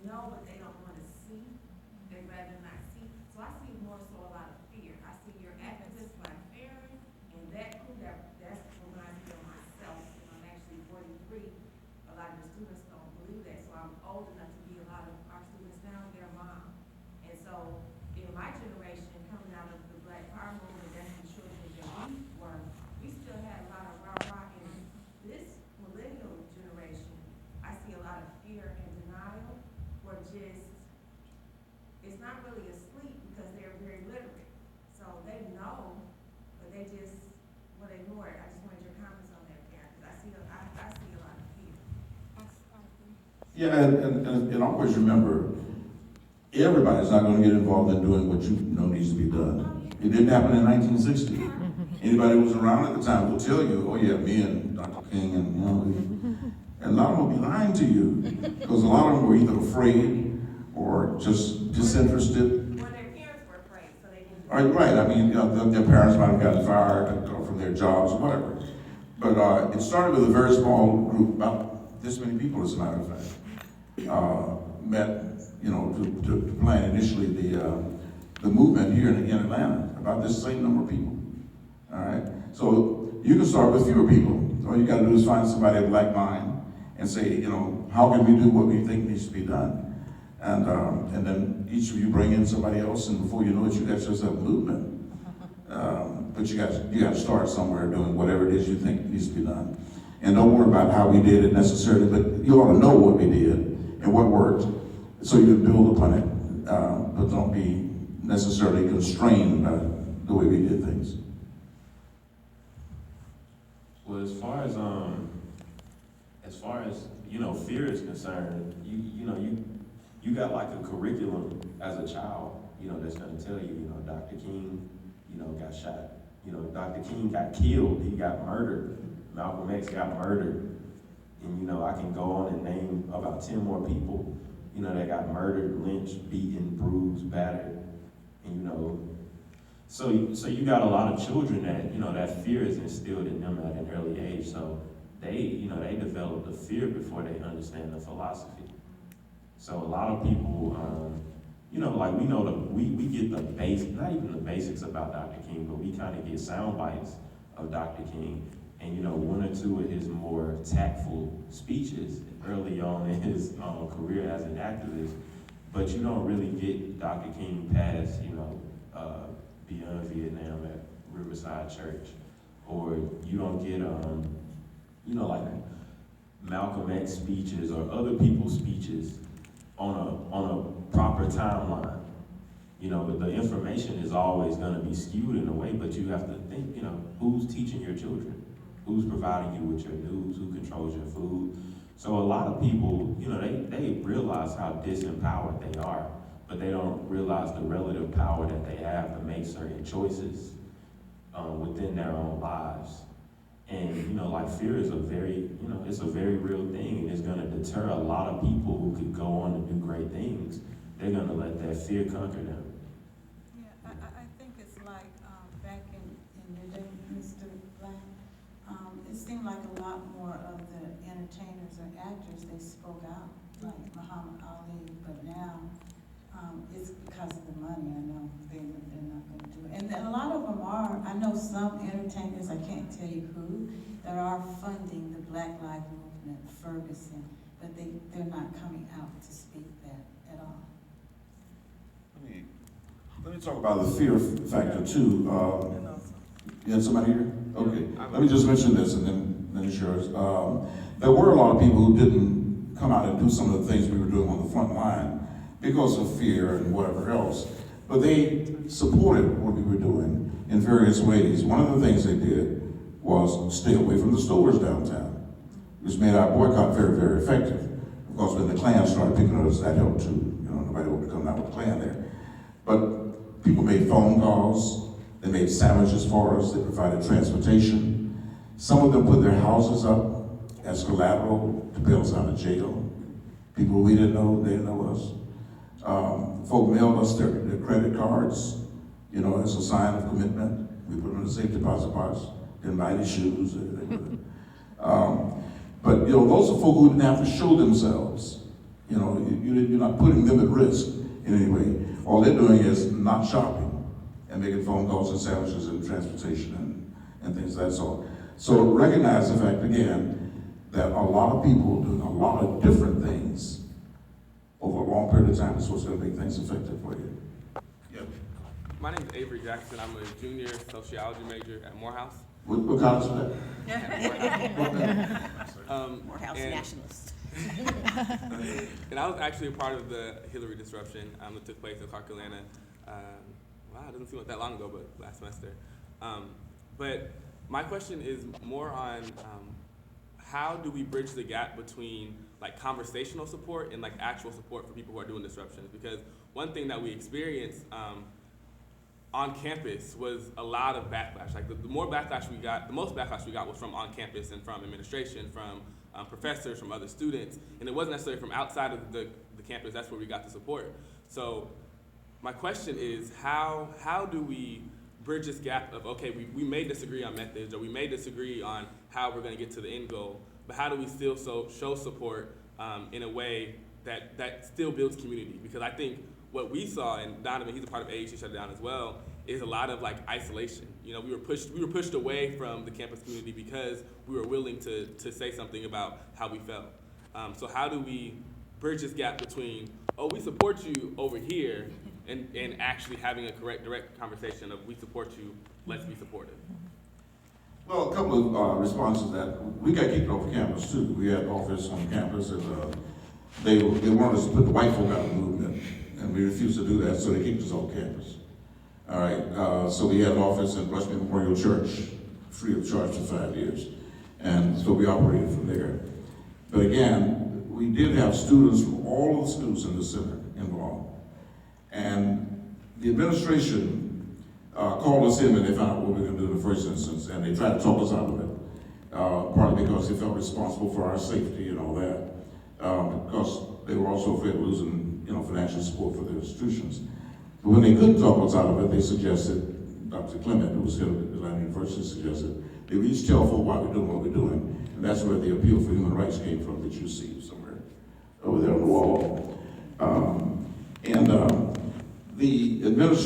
know, but they don't wanna see. They'd rather not see. So I see more so a lot of fear. I see your activists like Aaron, and that's what reminds me of myself. And I'm actually 43. A lot of the students don't believe that. So I'm old enough to be a lot of our students now, their mom. And so in my generation, coming out of the Black Power movement, that's the children that we were, we still had a lot of rah-rah. In this millennial generation, I see a lot of fear and denial, or just, it's not really asleep because they're very literate. So they know, but they just, well, they ignore it. I just wanted your comments on that, Karen, because I see a lot of fear. Yeah, and always remember, everybody's not going to get involved in doing what you know needs to be done. It didn't happen in 1960. Anybody who was around at the time will tell you, oh yeah, me and Dr. King, and and a lot of them will be lying to you, because a lot of them were either afraid or just disinterested. Well, their parents were afraid, so they didn't. Right. I mean, their parents might have gotten fired from their jobs or whatever. But it started with a very small group, about this many people, as a matter of fact, met, to plan initially the movement here in Atlanta, about this same number of people. All right. So you can start with fewer people. All you got to do is find somebody of like mind and say, how can we do what we think needs to be done? And then each of you bring in somebody else, and before you know it, you got yourself a movement. But you got to start somewhere doing whatever it is you think needs to be done. And don't worry about how we did it necessarily, but you ought to know what we did and what worked, so you can build upon it. But don't be necessarily constrained by the way we did things. Well, as far as fear is concerned, you got like a curriculum as a child, that's going to tell you, Dr. King, got shot. Dr. King got killed. He got murdered. Malcolm X got murdered. And, I can go on and name about 10 more people, that got murdered, lynched, beaten, bruised, battered. And, so you got a lot of children that, that fear is instilled in them at an early age. So they develop the fear before they understand the philosophy. So a lot of people, we get the basics, not even the basics about Dr. King, but we kind of get sound bites of Dr. King. And, one or two of his more tactful speeches early on in his career as an activist. But you don't really get Dr. King past, Beyond Vietnam at Riverside Church. Or you don't get, like Malcolm X speeches or other people's speeches on a proper timeline. But the information is always going to be skewed in a way, but you have to think, who's teaching your children? Who's providing you with your news? Who controls your food? So a lot of people, they realize how disempowered they are, but they don't realize the relative power that they have to make certain choices within their own lives. And, fear is it's a very real thing, and it's going to deter a lot of people who could go on to do great things. They're going to let that fear conquer them. Yeah, I think it's like back in the day, Mr. Black, it seemed like a lot more of the entertainers or actors, they spoke out, like Muhammad Ali, but now it's because of the money. I know they're not going to do it. And a lot of them are, I know some entertainers, I can't tell you who, that are funding the Black Lives Movement, Ferguson, but they're not coming out to speak that at all. Let me talk about the fear factor too. You had somebody here? Okay. Let me just mention this and then it's yours. There were a lot of people who didn't come out and do some of the things we were doing on the front line because of fear and whatever else. But they supported what we were doing in various ways. One of the things they did was stay away from the stores downtown, which made our boycott very, very effective. Of course, when the Klan started picking us, that helped too. Nobody would come out with a Klan there. But people made phone calls. They made sandwiches for us. They provided transportation. Some of them put their houses up as collateral to bail us out of jail. People we didn't know, they didn't know us. Folk mailed us their credit cards, as a sign of commitment. We put them in the safe deposit box. Didn't buy any shoes. But those are folk who didn't have to show themselves. You know, you're not putting them at risk in any way. All they're doing is not shopping and making phone calls and sandwiches and transportation and things of that sort. So recognize the fact, again, that a lot of people doing a lot of different things over a long period of time is what's going to make things effective for you. Yep. My name is Avery Jackson. I'm a junior sociology major at Morehouse. What college is that? Morehouse and- Nationalist. And I was actually a part of the Hillary disruption that took place in Carolina. Wow, it doesn't seem like that long ago, but last semester. But my question is more on how do we bridge the gap between like conversational support and like actual support for people who are doing disruptions? Because one thing that we experienced on campus was a lot of backlash. Like the more backlash we got, the most backlash we got was from on campus and from administration, from professors, from other students, and it wasn't necessarily from outside of the campus. That's where we got the support. So my question is, how do we bridge this gap of, okay, we may disagree on methods, or we may disagree on how we're gonna get to the end goal, but how do we still show support in a way that still builds community? Because I think what we saw, and Donovan, he's a part of AHC Shut It Down as well, is a lot of like isolation. You know, we were pushed away from the campus community because we were willing to say something about how we felt. So how do we bridge this gap between, oh, we support you over here, and actually having a direct conversation of, we support you, let's be supportive? Well, a couple of responses to that. We got kicked off campus too. We had office on campus, and they wanted us to put the white folk out of the movement, and we refused to do that, so they kicked us off campus. All right, so we had an office in Westmead Memorial Church, free of charge for 5 years, and so we operated from there. But again, we did have students from all of the schools in the center involved, and the administration called us in and they found out what we were going to do in the first instance, and they tried to talk us out of it, partly because they felt responsible for our safety and all that, because they were also afraid of losing, financial support for their institutions. But when they couldn't talk us out of it, they suggested, Dr. Clement, who was head of Atlanta University, suggested that we each tell folk why we're doing what we're doing, and that's where the appeal for human rights came from that you see somewhere over there on the wall. The administration